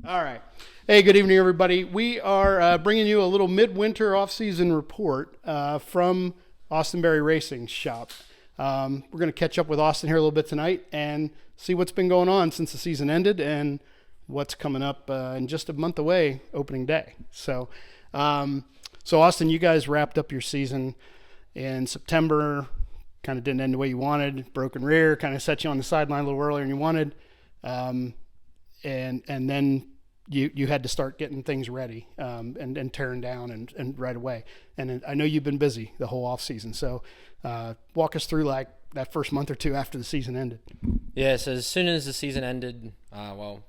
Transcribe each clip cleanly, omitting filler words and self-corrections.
All right. Hey, good evening, everybody. We are bringing you a little midwinter off-season report from Austin Berry Racing Shop. We're going to catch up with Austin here a little bit tonight and see what's been going on since the season ended and what's coming up in just a month away, opening day. So Austin, you guys wrapped up your season in September. Kind of didn't end the way you wanted. Broken rear, kind of set you on the sideline a little earlier than you wanted. And then you had to start getting things ready and tearing down and right away. And I know you've been busy the whole off season. So walk us through like that first month or two after the season ended. Yeah, so as soon as the season ended,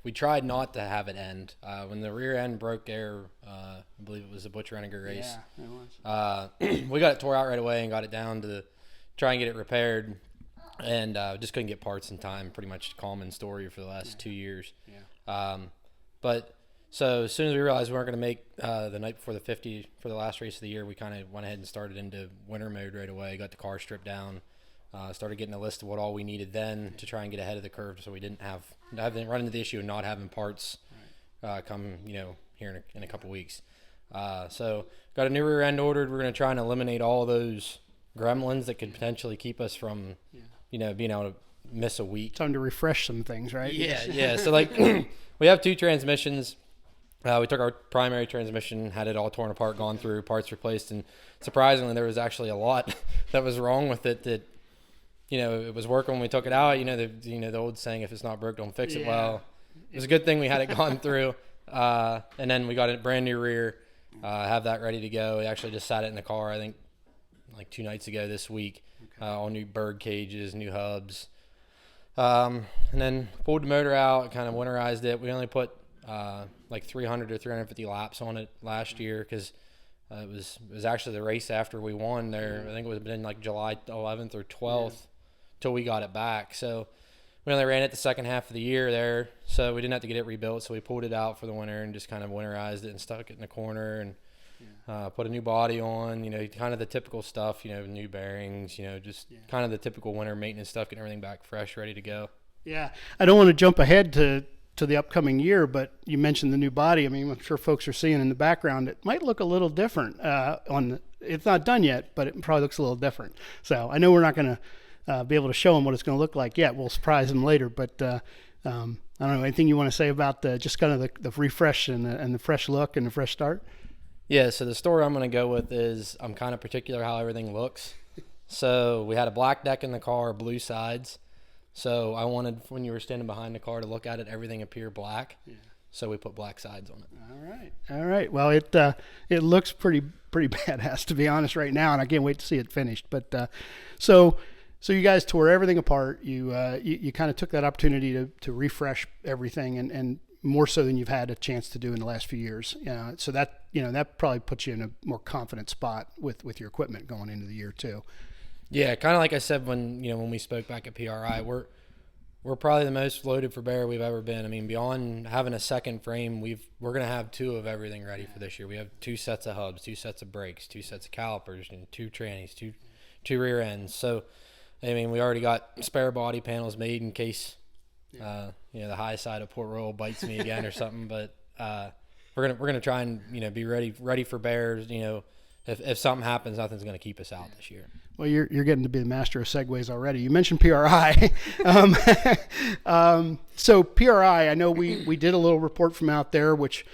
we tried not to have it end. When the rear end broke there, I believe it was the Butch Reniger race. Yeah, it was. We got it tore out right away and got it down to try and get it repaired. And just couldn't get parts in time. Pretty much common story for the last 2 years. Yeah. But so as soon as we realized we weren't going to make the night before the 50 for the last race of the year, we kind of went ahead and started into winter mode right away. Got the car stripped down. Started getting a list of what all we needed then to try and get ahead of the curve, so we didn't run into the issue of not having parts come here in a couple weeks. So got a new rear end ordered. We're going to try and eliminate all those gremlins that could potentially keep us from being able to miss a week. Time to refresh some things, right? Yeah. So like we have two transmissions. We took our primary transmission, had it all torn apart, gone through, parts replaced, and surprisingly there was actually a lot that was wrong with it that it was working when we took it out. The old saying, if it's not broke, don't fix it. Well, it was a good thing we had it gone through. And then we got a brand new rear, have that ready to go. We actually just sat it in the car, I think, like 2 nights ago this week. All new bird cages, new hubs. And then pulled the motor out, kind of winterized it. We only put like 300 or 350 laps on it last year because it was actually the race after we won there. I think it was been like July 11th or 12th till we got it back. So we only ran it the second half of the year there, so we didn't have to get it rebuilt. So we pulled it out for the winter and just kind of winterized it and stuck it in the corner and put a new body on, kind of the typical stuff, new bearings, kind of the typical winter maintenance stuff, getting everything back fresh, ready to go. Yeah. I don't want to jump ahead to the upcoming year, but you mentioned the new body. I mean, I'm sure folks are seeing in the background, it might look a little different it's not done yet, but it probably looks a little different. So I know we're not going to be able to show them what it's going to look like yet. We'll surprise them later, but I don't know, anything you want to say about just kind of the refresh and the fresh look and the fresh start? Yeah, so the story I'm going to go with is I'm kind of particular how everything looks. So we had a black deck in the car, blue sides. So I wanted, when you were standing behind the car, to look at it, everything appear black. Yeah. So we put black sides on it. All right. Well, it looks pretty badass, to be honest, right now, and I can't wait to see it finished. But so you guys tore everything apart. You kind of took that opportunity to refresh everything and more so than you've had a chance to do in the last few years. So that probably puts you in a more confident spot with your equipment going into the year too. Yeah, kind of like I said when we spoke back at PRI, we're probably the most loaded for bear we've ever been. I mean, beyond having a second frame, we're going to have 2 of everything ready for this year. We have 2 sets of hubs, 2 sets of brakes, 2 sets of calipers, and 2 trannies, two rear ends. So, I mean, we already got spare body panels made in case the high side of Port Royal bites me again or something. But we're gonna try and be ready for bears. If something happens, nothing's gonna keep us out this year. Well, you're getting to be the master of segues already. You mentioned PRI. So PRI, I know we did a little report from out there, which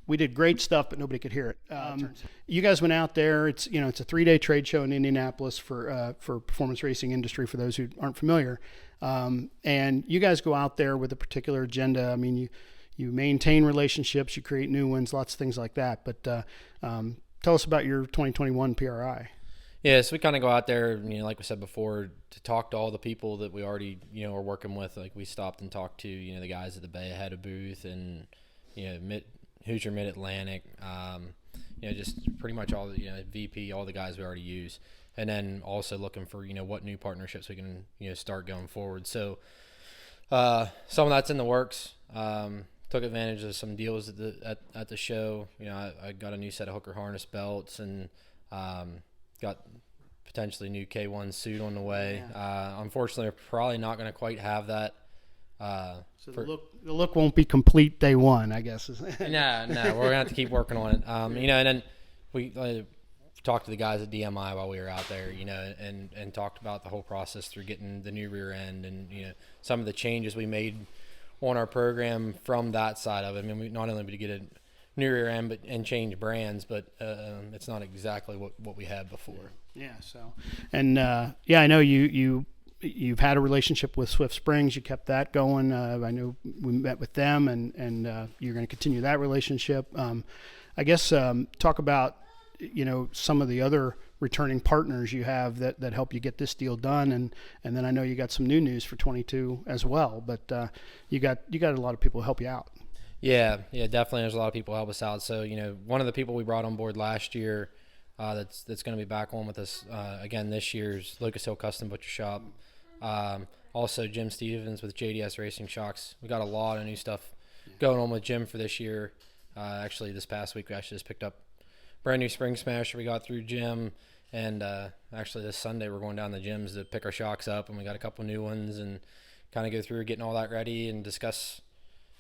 we did great stuff, but nobody could hear it. You guys went out there. It's a 3-day trade show in Indianapolis for performance racing industry. For those who aren't familiar, and you guys go out there with a particular agenda. I mean, you maintain relationships, you create new ones, lots of things like that. But tell us about your 2021 PRI. Yeah, so we kind of go out there, like we said before, to talk to all the people that we already, are working with. Like we stopped and talked to, the guys at the Bay Ahead booth and, Hoosier Mid-Atlantic, just pretty much all the, VP, all the guys we already use. And then also looking for, what new partnerships we can, start going forward. So some of that's in the works. Took advantage of some deals at the show. I got a new set of hooker harness belts and got potentially new K1 suit on the way. Yeah. Unfortunately, we're probably not going to quite have that So the look won't be complete day one, I guess. No, we're gonna have to keep working on it. And then we talked to the guys at DMI while we were out there, and talked about the whole process through getting the new rear end and some of the changes we made on our program from that side of it. I mean, we not only did get a new rear end and change brands, but it's not exactly what we had before. Yeah. So, and I know you've had a relationship with Swift Springs. You kept that going. I know we met with them, and you're going to continue that relationship. I guess talk about some of the other returning partners you have that help you get this deal done, and then I know you got some new news for 22 as well. But you got a lot of people who help you out. Yeah, definitely. There's a lot of people who help us out. So one of the people we brought on board last year that's going to be back on with us again this year's Lucas Hill Custom Butcher Shop. Also Jim Stevens with JDS Racing Shocks. We got a lot of new stuff going on with Jim for this year. Actually, this past week we actually just picked up brand new Spring Smasher we got through Jim, and actually this Sunday we're going down to Jim's to pick our shocks up, and we got a couple new ones and kind of go through getting all that ready and discuss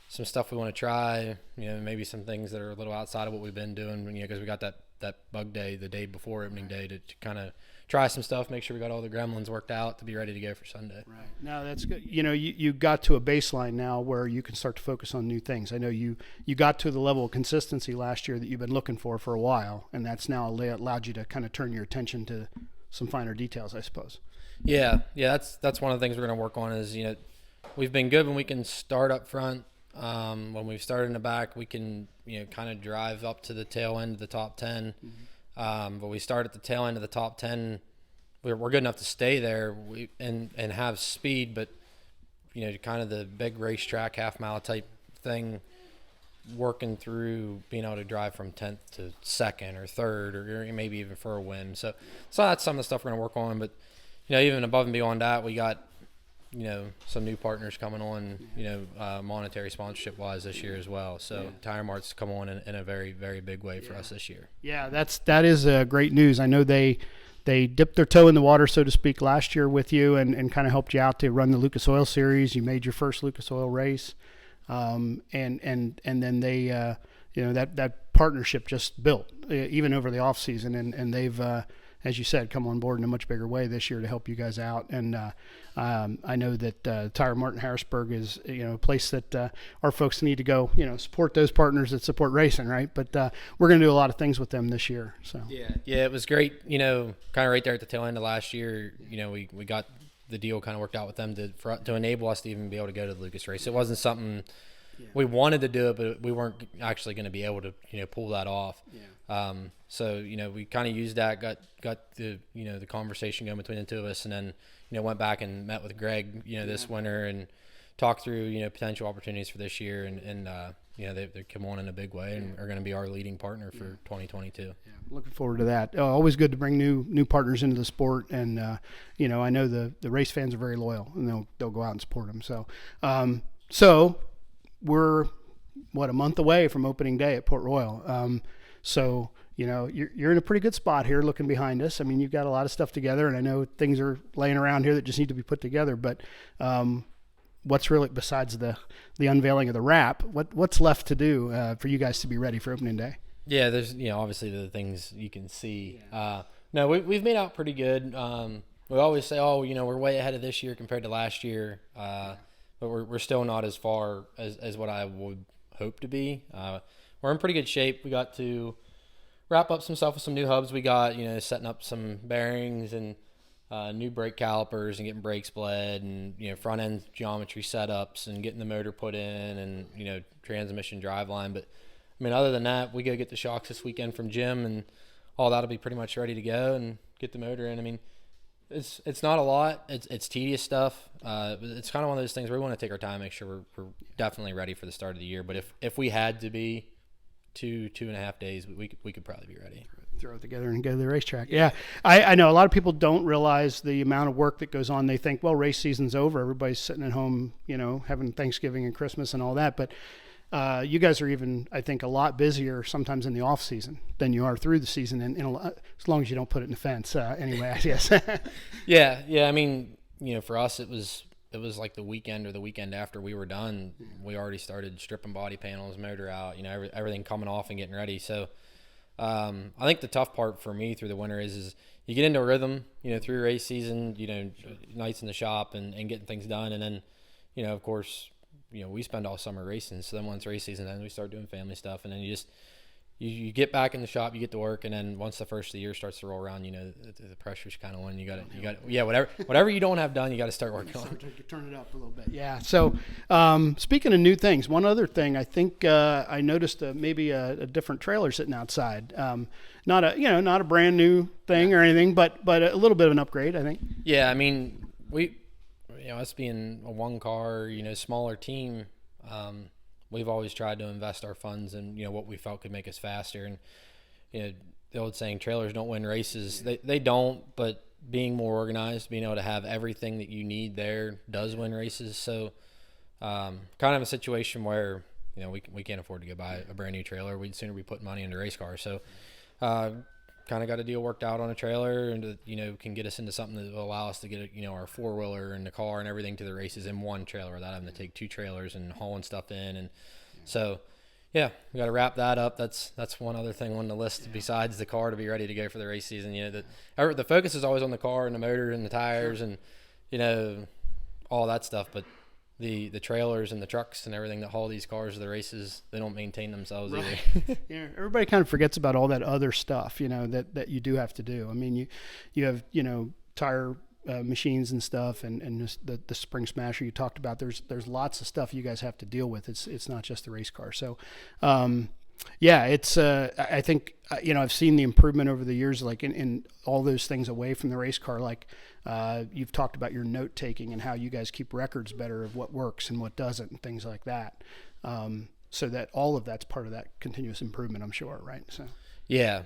some stuff we want to try. Maybe some things that are a little outside of what we've been doing. Because we got that bug day the day before opening day to kind of try some stuff, make sure we got all the gremlins worked out to be ready to go for Sunday. Right. No, that's good. You got to a baseline now where you can start to focus on new things. I know you got to the level of consistency last year that you've been looking for a while, and that's now allowed you to kind of turn your attention to some finer details, I suppose. Yeah. That's one of the things we're going to work on is, we've been good when we can start up front. When we've started in the back, we can, kind of drive up to the tail end of the top 10. But we start at the tail end of the top 10. We're good enough to stay there and have speed, but kind of the big racetrack half mile type thing, working through being able to drive from 10th to 2nd or 3rd or maybe even for a win. So that's some of the stuff we're going to work on. But even above and beyond that, we got some new partners coming on, monetary sponsorship wise this year as well. So Tire Mart's come on in a very, very big way for us this year. Yeah, that is great news. I know they dipped their toe in the water, so to speak, last year with you and kind of helped you out to run the Lucas Oil Series. You made your first Lucas Oil race, and then they that partnership just built even over the off season, and they've as you said, come on board in a much bigger way this year to help you guys out. And I know that Tire Mart in Harrisburg is a place that our folks need to go, support those partners that support racing, right? But we're going to do a lot of things with them this year. So yeah, it was great. Kind of right there at the tail end of last year. We got the deal kind of worked out with them to enable us to even be able to go to the Lucas race. It wasn't something we wanted to do it, but we weren't actually going to be able to pull that off. So we kind of used that, got the the conversation going between the two of us, and then went back and met with Greg this winter and talked through potential opportunities for this year, and they come on in a big way and are going to be our leading partner for 2022. Yeah, looking forward to that. Always good to bring new partners into the sport, and I know the race fans are very loyal, and they'll go out and support them. So we're a month away from opening day at Port Royal. So you're in a pretty good spot here looking behind us. I mean, you've got a lot of stuff together, and I know things are laying around here that just need to be put together. But what's really, besides the unveiling of the wrap, what's left to do for you guys to be ready for opening day? Yeah, there's obviously the things you can see. No, we've made out pretty good. We always say, we're way ahead of this year compared to last year, but we're still not as far as what I would hope to be. We're in pretty good shape. We got to wrap up some stuff with some new hubs. We got, setting up some bearings and new brake calipers and getting brakes bled and, front end geometry setups and getting the motor put in and, transmission driveline. But I mean, other than that, we go get the shocks this weekend from Jim and all that'll be pretty much ready to go and get the motor in. I mean, it's not a lot. It's tedious stuff. It's kind of one of those things where we want to take our time, make sure we're definitely ready for the start of the year. But if we had to be 2.5 days, we could probably be ready. Throw it together and go to the racetrack. Yeah, I know a lot of people don't realize the amount of work that goes on. They think, well, race season's over. Everybody's sitting at home, having Thanksgiving and Christmas and all that. But you guys are even, I think, a lot busier sometimes in the off season than you are through the season, and as long as you don't put it in the fence. Anyway, I guess. Yeah. I mean, for us, it was it was like the weekend or the weekend after we were done, we already started stripping body panels, motor out, everything coming off and getting ready. So I think the tough part for me through the winter is you get into a rhythm, through race season, nights in the shop and getting things done. And then, of course, we spend all summer racing. So then once race season ends, we start doing family stuff. And then you get back in the shop, you get to work. And then once the first of the year starts to roll around, the pressure's kind of when you got to, whatever you don't have done, you got to start working on. Turn it up a little bit. Yeah. So speaking of new things, one other thing, I think I noticed maybe a different trailer sitting outside. Not a brand new thing or anything, but a little bit of an upgrade, I think. Yeah. I mean, us being a one car, smaller team, we've always tried to invest our funds in, what we felt could make us faster. And, the old saying, trailers don't win races. They don't, but being more organized, being able to have everything that you need there does win races. So kind of a situation where, we can't afford to go buy a brand new trailer. We'd sooner be putting money into race cars. So kind of got a deal worked out on a trailer and, can get us into something that will allow us to get, our four-wheeler and the car and everything to the races in one trailer without having to take two trailers and hauling stuff in. And so, yeah, we got to wrap that up. That's one other thing on the list besides the car to be ready to go for the race season. The focus is always on the car and the motor and the tires and, all that stuff. But the trailers and the trucks and everything that haul these cars to the races, they don't maintain themselves either. Yeah, everybody kind of forgets about all that other stuff, that you do have to do. I mean, you have, tire machines and stuff and just the spring smasher you talked about. There's lots of stuff you guys have to deal with. It's not just the race car. So, yeah, it's I think I've seen the improvement over the years, like in all those things away from the race car. Like you've talked about your note taking and how you guys keep records better of what works and what doesn't and things like that. So that all of that's part of that continuous improvement, I'm sure, right? So yeah.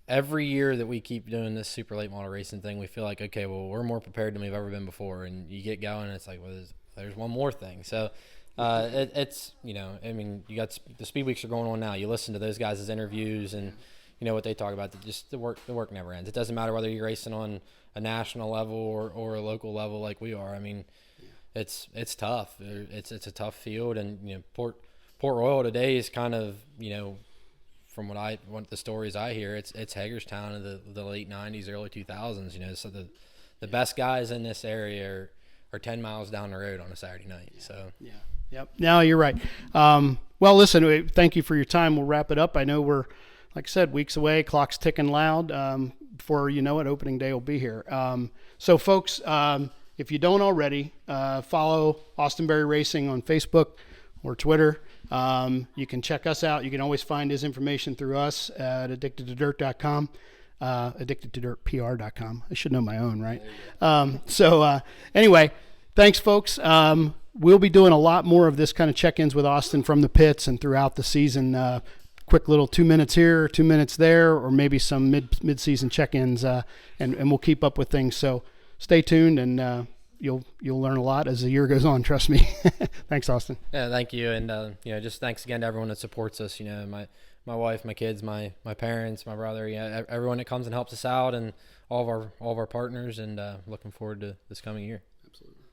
Every year that we keep doing this super late model racing thing, we feel like, okay, well, we're more prepared than we've ever been before. And you get going, and it's like, well, there's one more thing. So it's, I mean, you got the speed weeks are going on now. You listen to those guys' interviews and, what they talk about. Just the work never ends. It doesn't matter whether you're racing on a national level or a local level like we are. I mean, it's tough. It's a tough field. And, Port Royal today is kind of, from what the stories I hear, it's Hagerstown of the late 90s, early 2000s, so the best guys in this area are 10 miles down the road on a Saturday night. So yeah. Yep. No, you're right. Well, listen, thank you for your time. We'll wrap it up. I know we're, like I said, weeks away, clock's ticking loud. Before you know it, opening day will be here. So folks, if you don't already, follow Austin Berry Racing on Facebook or Twitter. You can check us out. You can always find his information through us at addictedtodirt.com, addictedtodirtpr.com. I should know my own, right? Anyway, thanks, folks. We'll be doing a lot more of this kind of check-ins with Austin from the pits and throughout the season. Quick little 2 minutes here, 2 minutes there, or maybe some mid-season check-ins, and we'll keep up with things. So stay tuned, and you'll learn a lot as the year goes on. Trust me. Thanks, Austin. Yeah, thank you, and just thanks again to everyone that supports us. My wife, my kids, my parents, my brother. Everyone that comes and helps us out, and all of our partners. And looking forward to this coming year. Absolutely.